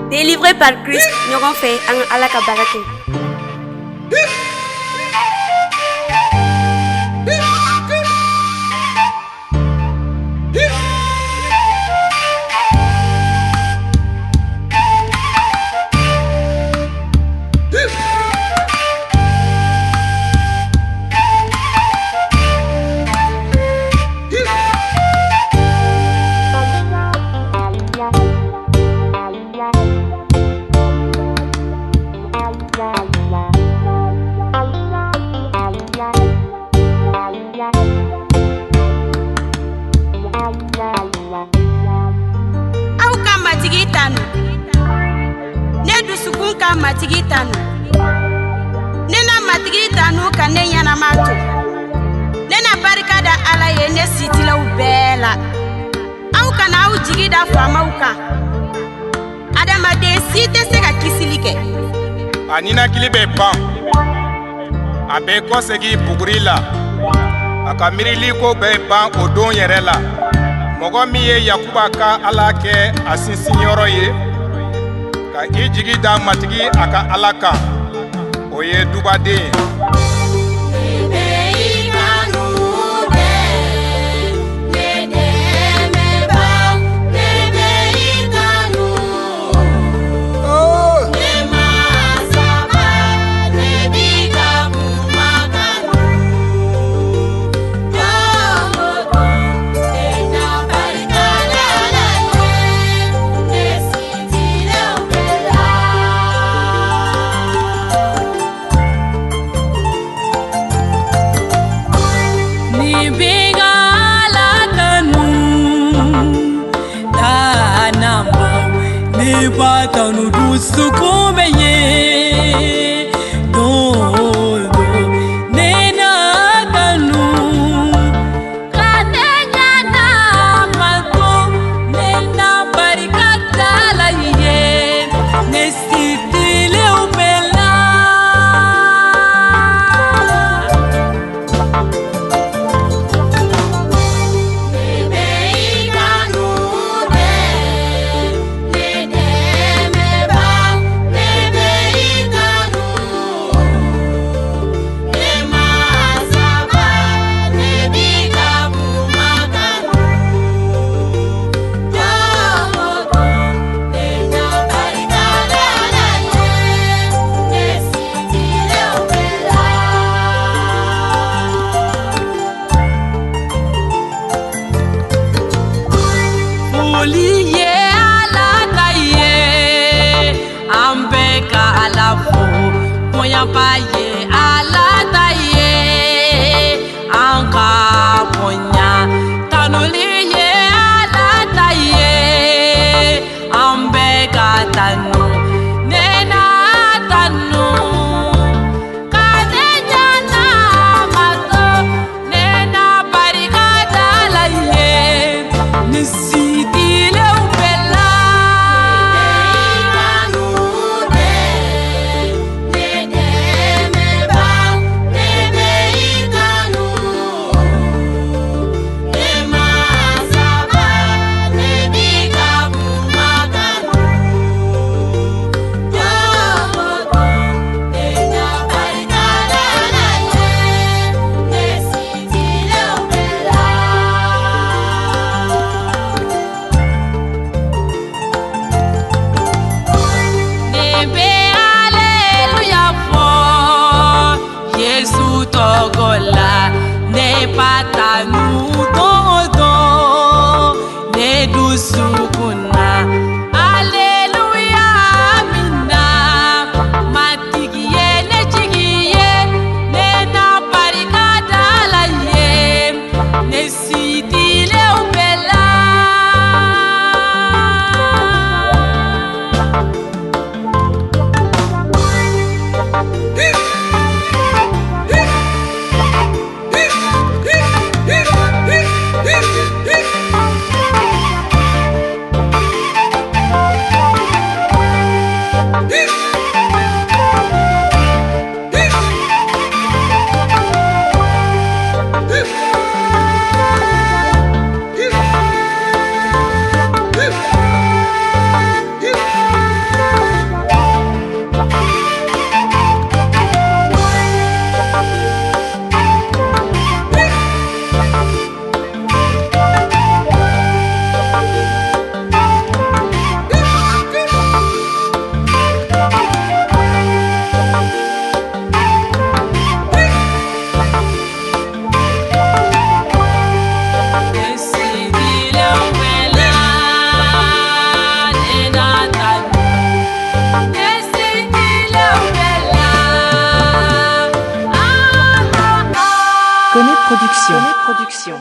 Délivré par Christ, nous avons fait à la cabarate. Matigitanu nena matigitanu kanenya na mato nena barikada ala ye ne sitila ubela au kana au jigida fama uka adama de site sega kisilike anina kilibe ban abe kosegi bugurila akamirili ko be ban odon yerela mogo mi ye yakuba ka ala ke asinsinyoro ye ka ijigi da matigi aka alaka oye dubade Tanu du sukumenye do nena tanu kanenya na malko nena barikata la ye nesitile ubela Production.